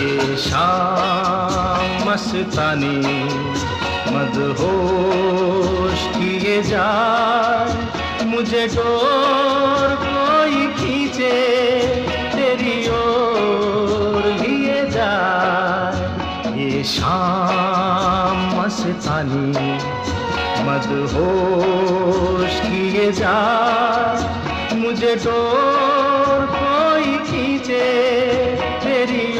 ये शाम मस्तानी मदहोश किए जाए, मुझे डोर कोई खींचे तेरी ओर लिए जाए। ये शाम मस्तानी मदहोश किए जाए, मुझे डोर कोई खींचे तेरी